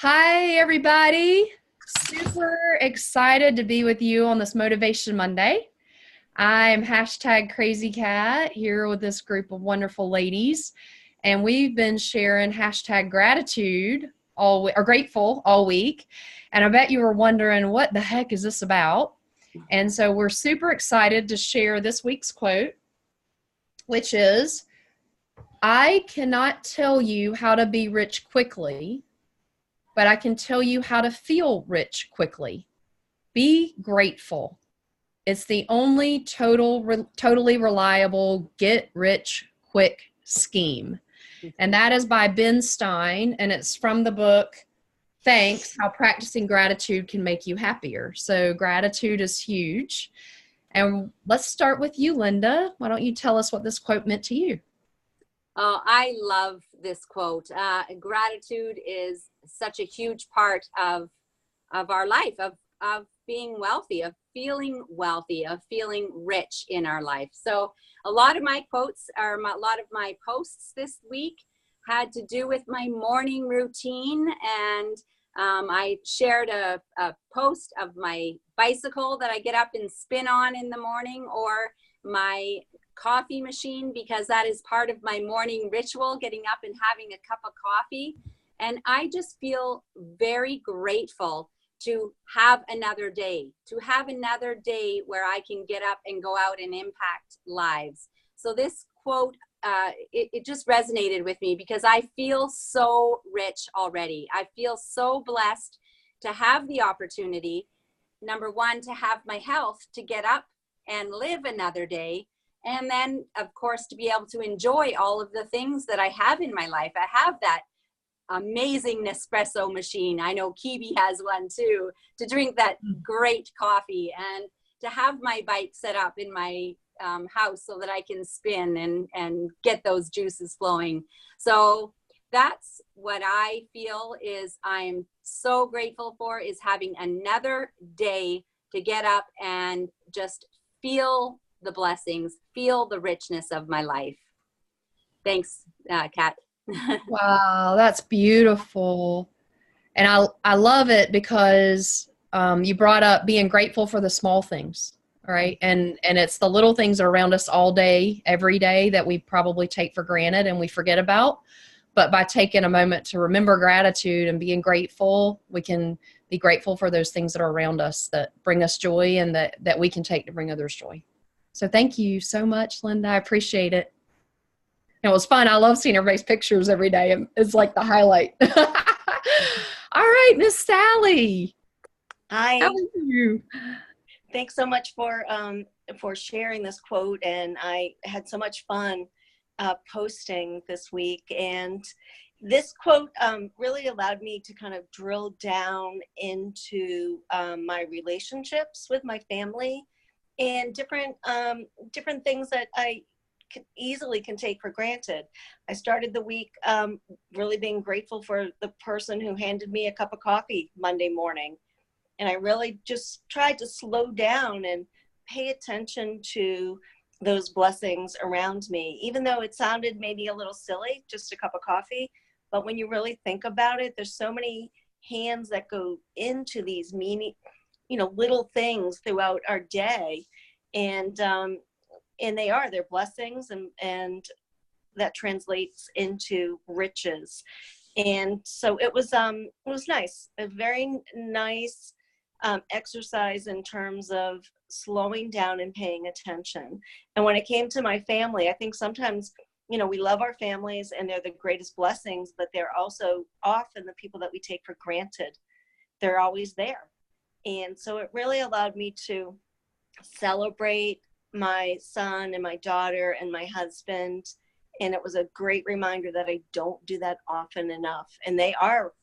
Hi, everybody. Super excited to be with you on this Motivation Monday. I'm hashtag Crazy Cat here with this group of wonderful ladies, and we've been sharing hashtag gratitude or grateful all week. And I bet you were wondering, what the heck is this about? And so we're super excited to share this week's quote, which is, I cannot tell you how to be rich quickly, but I can tell you how to feel rich quickly. Be grateful. It's the only totally reliable get rich quick scheme. And that is by Ben Stein, and it's from the book Thanks, How Practicing Gratitude Can Make You Happier. So gratitude is huge. And let's start with you, Linda. Why don't you tell us what this quote meant to you? Oh, I love this quote. Gratitude is such a huge part of our life, of being wealthy, of feeling wealthy, of feeling rich in our life. So a lot of my quotes or a lot of my posts this week had to do with my morning routine. And I shared a post of my bicycle that I get up and spin on in the morning, or my coffee machine, because that is part of my morning ritual, getting up and having a cup of coffee. And I just feel very grateful to have another day, where I can get up and go out and impact lives. So this quote, it just resonated with me because I feel so rich already. I feel so blessed to have the opportunity, number one, to have my health, to get up and live another day. And then, of course, to be able to enjoy all of the things that I have in my life. I have that amazing Nespresso machine. I know Kebie has one too, to drink that great coffee, and to have my bike set up in my house so that I can spin and get those juices flowing. So that's what I feel is I'm so grateful for, is having another day to get up and just feel the blessings, feel the richness of my life. Thanks, Kat. Wow, that's beautiful. And I love it because you brought up being grateful for the small things, right? And it's the little things around us all day, every day, that we probably take for granted and we forget about. But by taking a moment to remember gratitude and being grateful, we can be grateful for those things that are around us that bring us joy and that we can take to bring others joy. So thank you so much, Linda. I appreciate it. It was fun. I love seeing everybody's pictures every day. It's like the highlight. All right, Miss Sally. Hi. How are you? Thanks so much for sharing this quote, and I had so much fun posting this week. And this quote really allowed me to kind of drill down into my relationships with my family and different things that I easily can take for granted. I started the week really being grateful for the person who handed me a cup of coffee Monday morning. And I really just tried to slow down and pay attention to those blessings around me, even though it sounded maybe a little silly, just a cup of coffee. But when you really think about it, there's so many hands that go into these little things throughout our day. And they're blessings, and that translates into riches. And so it was nice, a very nice exercise in terms of slowing down and paying attention. And when it came to my family, I think sometimes, we love our families and they're the greatest blessings, but they're also often the people that we take for granted. They're always there. And so it really allowed me to celebrate my son and my daughter and my husband. And it was a great reminder that I don't do that often enough. And they are,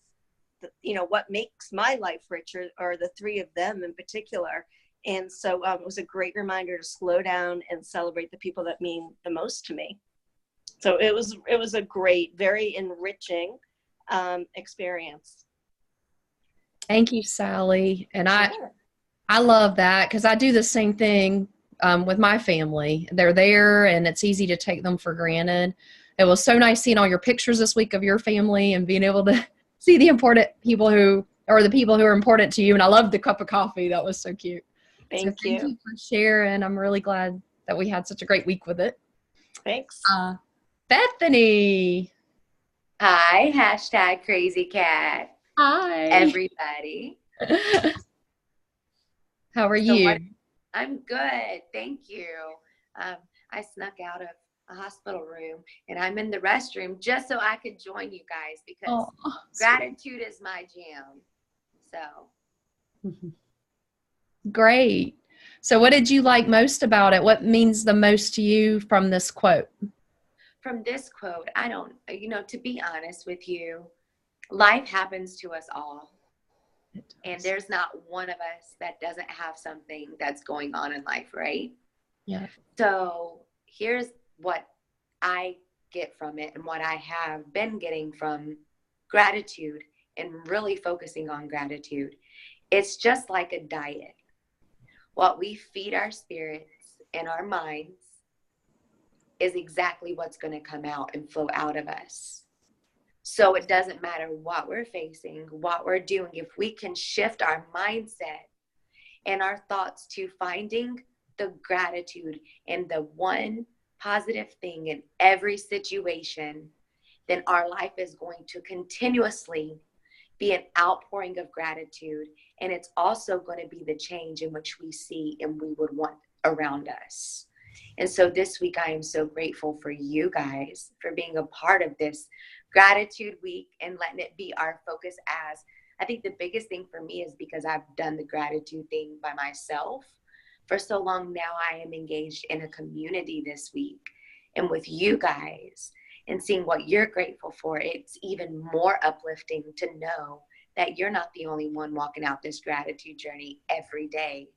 what makes my life richer, are the three of them in particular. And so it was a great reminder to slow down and celebrate the people that mean the most to me. So it was a great, very enriching experience. Thank you, Sally. And Sure. I love that because I do the same thing with my family. They're there and it's easy to take them for granted. It was so nice seeing all your pictures this week of your family and being able to see the important people who, or the people who are important to you. And I love the cup of coffee. That was so cute. So Thank thank you. you for sharing. I'm really glad that we had such a great week with it. Thanks. Bethany. Hi, hashtag crazy cat. Hi. Everybody. How are you? I'm good. Thank you. I snuck out of a hospital room and I'm in the restroom just so I could join you guys because gratitude is my jam. So. Great. So what did you like most about it? What means the most to you from this quote? From this quote, to be honest with you, life happens to us all. And there's not one of us that doesn't have something that's going on in life, right? Yeah. So here's what I get from it and what I have been getting from gratitude and really focusing on gratitude. It's just like a diet. What we feed our spirits and our minds is exactly what's going to come out and flow out of us. So it doesn't matter what we're facing, what we're doing. If we can shift our mindset and our thoughts to finding the gratitude and the one positive thing in every situation, then our life is going to continuously be an outpouring of gratitude. And it's also going to be the change in which we see and we would want around us. And so this week, I am so grateful for you guys for being a part of this gratitude week and letting it be our focus. As I think the biggest thing for me is because I've done the gratitude thing by myself for so long now. I am engaged in a community this week and with you guys and seeing what you're grateful for. It's even more uplifting to know that you're not the only one walking out this gratitude journey every day,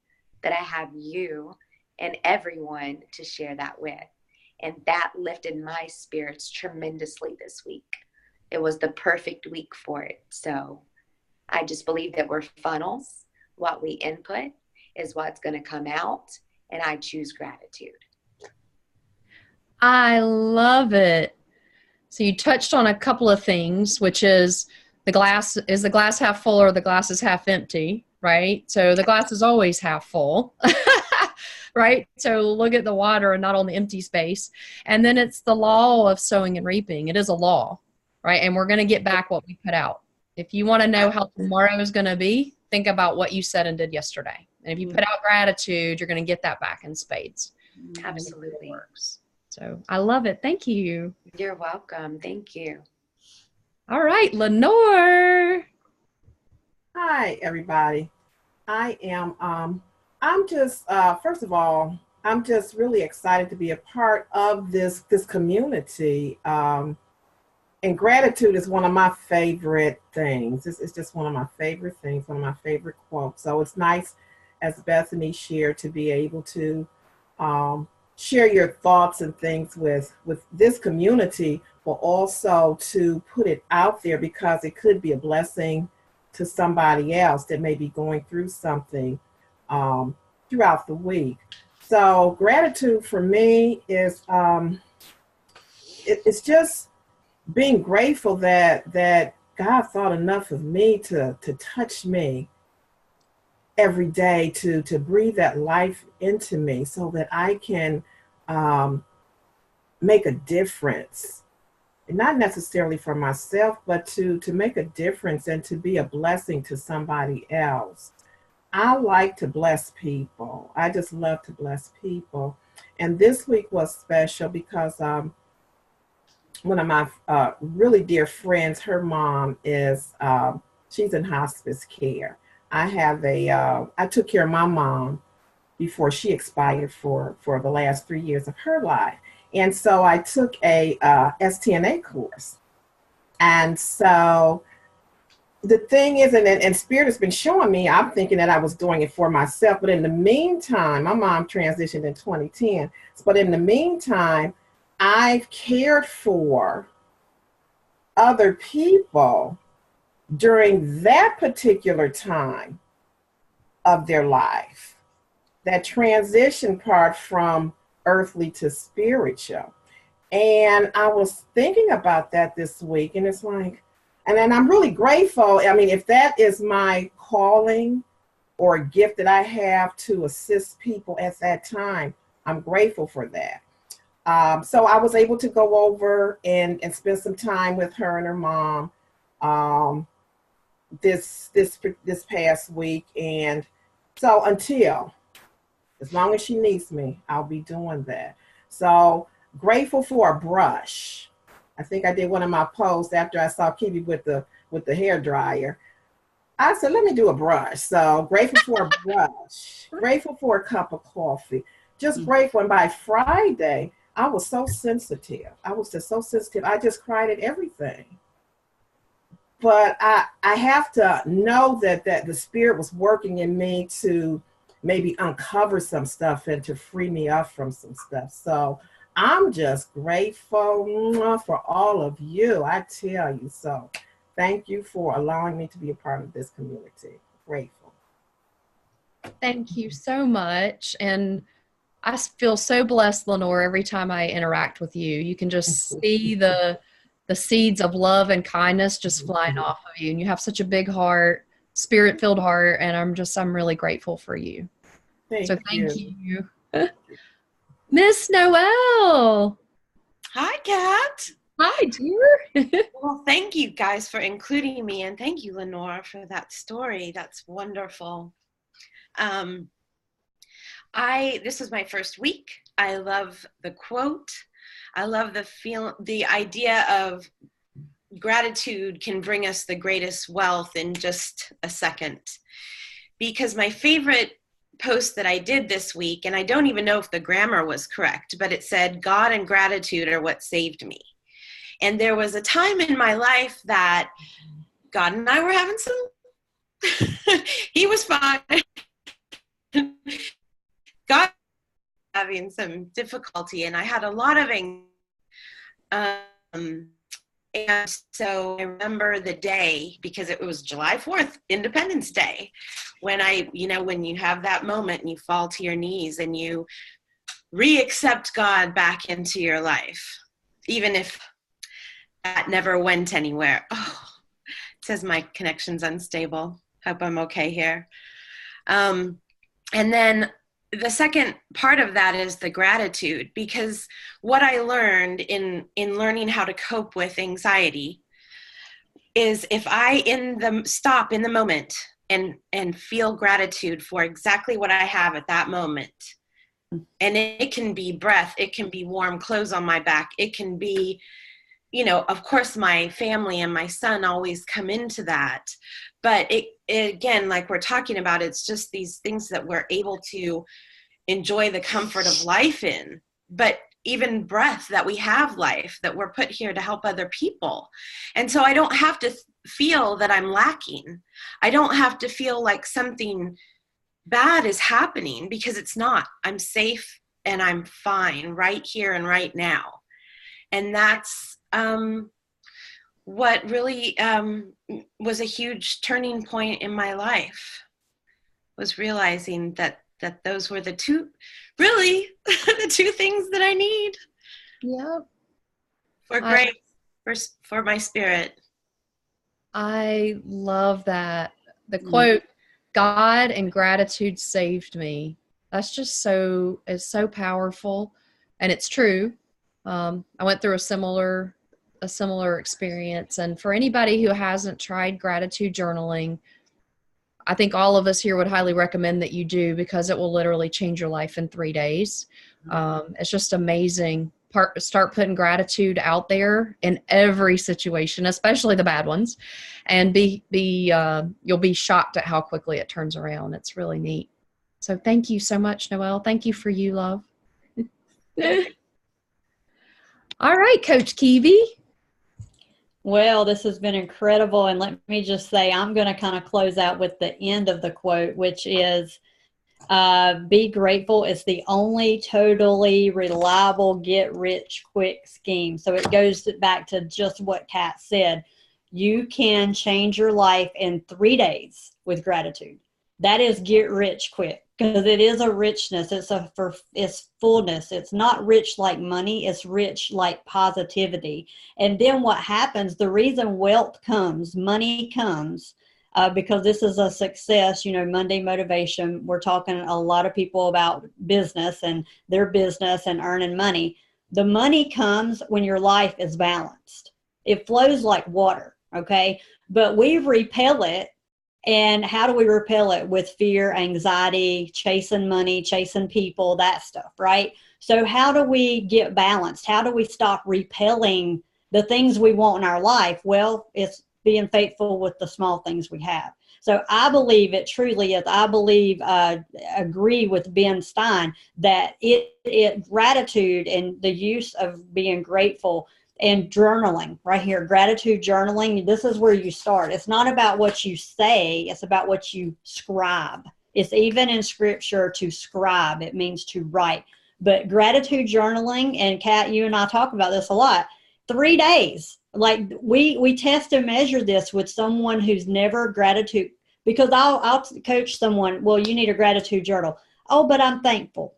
that I have you and everyone to share that with. And that lifted my spirits tremendously this week. It was the perfect week for it. So I just believe that we're funnels. What we input is what's going to come out. And I choose gratitude. I love it. So you touched on a couple of things, which is the glass half full or the glass is half empty, right? So the glass is always half full. Right? So look at the water and not on the empty space. And then it's the law of sowing and reaping. It is a law, right? And we're going to get back what we put out. If you want to know how tomorrow is going to be, think about what you said and did yesterday. And if you put out gratitude, you're going to get that back in spades. Absolutely. It works. So I love it. Thank you. You're welcome. Thank you. All right, Lenore. Hi, everybody. I'm just, first of all, I'm just really excited to be a part of this community. And gratitude is one of my favorite things. It's just one of my favorite things, one of my favorite quotes. So it's nice, as Bethany shared, to be able to share your thoughts and things with this community, but also to put it out there because it could be a blessing to somebody else that may be going through something throughout the week. So gratitude for me is it's just being grateful that God thought enough of me to touch me every day, to breathe that life into me so that I can make a difference. Not necessarily for myself, but to make a difference and to be a blessing to somebody else. I like to bless people. I just love to bless people. And this week was special because one of my really dear friends, her mom is, she's in hospice care. I took care of my mom before she expired for the last 3 years of her life. And so I took a STNA course. And so the thing is, and Spirit has been showing me, I'm thinking that I was doing it for myself. But in the meantime, my mom transitioned in 2010. But in the meantime, I've cared for other people during that particular time of their life, that transition part from earthly to spiritual. And I was thinking about that this week, and it's like, And then I'm really grateful. I mean, if that is my calling or a gift that I have to assist people at that time, I'm grateful for that. So I was able to go over and spend some time with her and her mom this past week. And so as long as she needs me, I'll be doing that. So grateful for a brush. I think I did one of my posts after I saw Kebie with the hair dryer. I said, let me do a brush. So grateful for a brush, grateful for a cup of coffee, just grateful. And by Friday, I was so sensitive. I was just so sensitive. I just cried at everything. But I have to know that the spirit was working in me to maybe uncover some stuff and to free me up from some stuff. So I'm just grateful for all of you. I tell you so. Thank you for allowing me to be a part of this community. Grateful. Thank you so much. And I feel so blessed, Lenore, every time I interact with you. You can just see the seeds of love and kindness just flying off of you. And you have such a big heart, spirit-filled heart, and I'm really grateful for you. Thank you. Miss Noelle. Hi, Kat. Hi, dear. Well, thank you guys for including me, and thank you, Lenore, for that story. That's wonderful. This is my first week. I love the quote. I love the idea of gratitude can bring us the greatest wealth in just a second. Because my favorite post that I did this week, and I don't even know if the grammar was correct, but it said, God and gratitude are what saved me. And there was a time in my life that God and I were having he was fine. God having some difficulty, and I had a lot of and so I remember the day, because it was July 4th, Independence Day, when when you have that moment and you fall to your knees and you re-accept God back into your life, even if that never went anywhere. Oh, it says my connection's unstable. Hope I'm okay here. And then the second part of that is the gratitude, because what I learned in learning how to cope with anxiety is if I stop in the moment and feel gratitude for exactly what I have at that moment. And it can be breath, it can be warm clothes on my back, it can be, of course my family and my son always come into that. But it again, like we're talking about, it's just these things that we're able to enjoy the comfort of life in. But even breath, that we have life, that we're put here to help other people. And so I don't have to feel that I'm lacking. I don't have to feel like something bad is happening, because it's not. I'm safe and I'm fine right here and right now. And that's what really was a huge turning point in my life, was realizing that those were the two things that I need. Yep. For grace, for my spirit. I love that. The quote, God and gratitude saved me. That's just it's so powerful, and it's true. I went through a similar experience, and for anybody who hasn't tried gratitude journaling, I think all of us here would highly recommend that you do, because it will literally change your life in 3 days. It's just amazing. Start putting gratitude out there in every situation, especially the bad ones, and you'll be shocked at how quickly it turns around. It's really neat. So thank you so much, Noelle. Thank you for you, love. All right, Coach Kebie. Well, this has been incredible. And let me just say, I'm going to kind of close out with the end of the quote, which is, be grateful is the only totally reliable get-rich-quick scheme. So it goes back to just what Kat said. You can change your life in 3 days with gratitude. That is get-rich-quick. because it is a richness. It's fullness. It's not rich like money. It's rich like positivity. And then what happens, the reason wealth comes, money comes, because this is a success, Monday motivation. We're talking a lot of people about business and their business and earning money. The money comes when your life is balanced. It flows like water, okay? But we repel it. And how do we repel it? With fear, anxiety, chasing money, chasing people, that stuff, right? So how do we get balanced? How do we stop repelling the things we want in our life? Well, it's being faithful with the small things we have. So I believe it truly is. I believe, agree with Ben Stein that gratitude and the use of being grateful and journaling right here, gratitude journaling. This is where you start. It's not about what you say. It's about what you scribe. It's even in scripture to scribe. It means to write. But gratitude journaling, and Kat, you and I talk about this a lot, 3 days. Like we test and measure this with someone who's never gratitude, because I'll coach someone, well, you need a gratitude journal. Oh, but I'm thankful.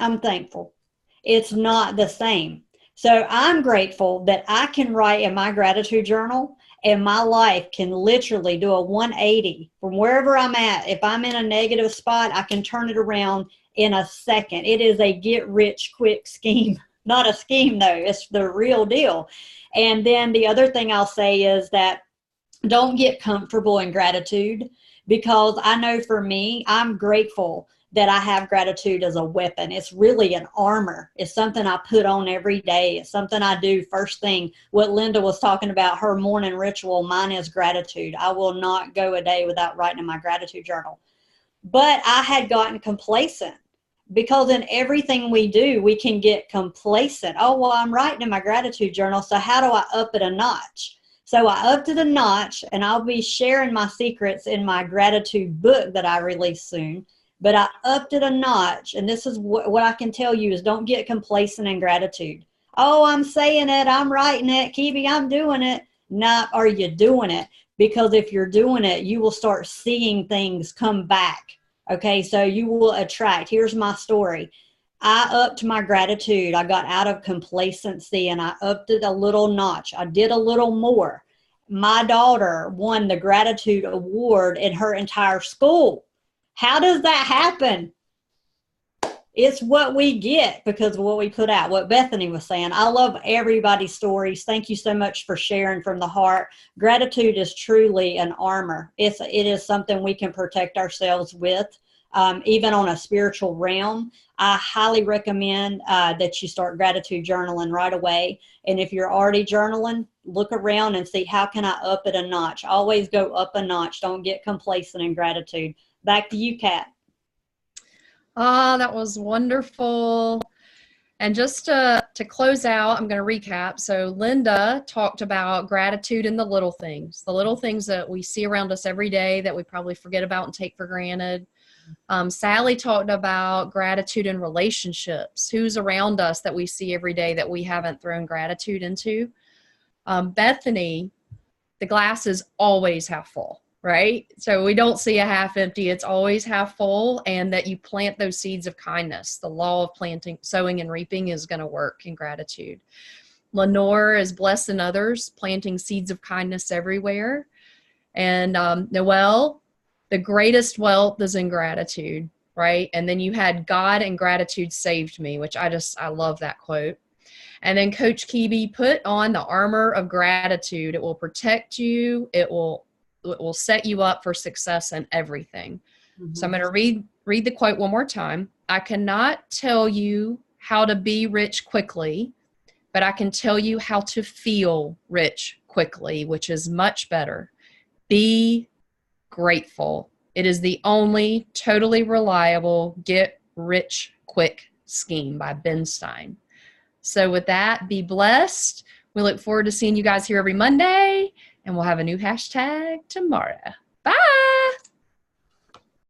I'm thankful. It's not the same. So I'm grateful that I can write in my gratitude journal, and my life can literally do a 180 from wherever I'm at. If I'm in a negative spot, I can turn it around in a second. It is a get rich quick scheme. Not a scheme though, it's the real deal. And then the other thing I'll say is that don't get comfortable in gratitude, because I know for me, I'm grateful that I have gratitude as a weapon. It's really an armor. It's something I put on every day. It's something I do first thing. What Linda was talking about, her morning ritual, mine is gratitude. I will not go a day without writing in my gratitude journal. But I had gotten complacent, because in everything we do, we can get complacent. Oh, well, I'm writing in my gratitude journal, so how do I up it a notch? So I upped it a notch, and I'll be sharing my secrets in my gratitude book that I release soon. But I upped it a notch, and this is what I can tell you is don't get complacent in gratitude. Oh, I'm saying it, I'm writing it, Kebie, I'm doing it. Not are you doing it? Because if you're doing it, you will start seeing things come back. Okay, so you will attract. Here's my story. I upped my gratitude. I got out of complacency and I upped it a little notch. I did a little more. My daughter won the gratitude award in her entire school. How does that happen? It's what we get because of what we put out, what Bethany was saying. I love everybody's stories. Thank you so much for sharing from the heart. Gratitude is truly an armor. It is something we can protect ourselves with, even on a spiritual realm. I highly recommend that you start gratitude journaling right away. And if you're already journaling, look around and see how can I up it a notch. Always go up a notch. Don't get complacent in gratitude. Back to you, Kat. Oh, that was wonderful. And just to close out, I'm going to recap. So Linda talked about gratitude in the little things that we see around us every day that we probably forget about and take for granted. Sally talked about gratitude in relationships, who's around us that we see every day that we haven't thrown gratitude into. Bethany, the glass is always half full. Right? So we don't see a half empty. It's always half full, and that you plant those seeds of kindness. The law of planting, sowing, and reaping is going to work in gratitude. Lenore is blessing others, planting seeds of kindness everywhere. And Noelle, the greatest wealth is in gratitude, right? And then you had God and gratitude saved me, which I love that quote. And then Coach Kebie, put on the armor of gratitude. It will protect you. It will set you up for success in everything. Mm-hmm. So I'm going to read the quote one more time. I cannot tell you how to be rich quickly, but I can tell you how to feel rich quickly, which is much better. Be grateful. It is the only totally reliable get rich quick scheme by Ben Stein. So with that, be blessed. We look forward to seeing you guys here every Monday. And we'll have a new hashtag tomorrow.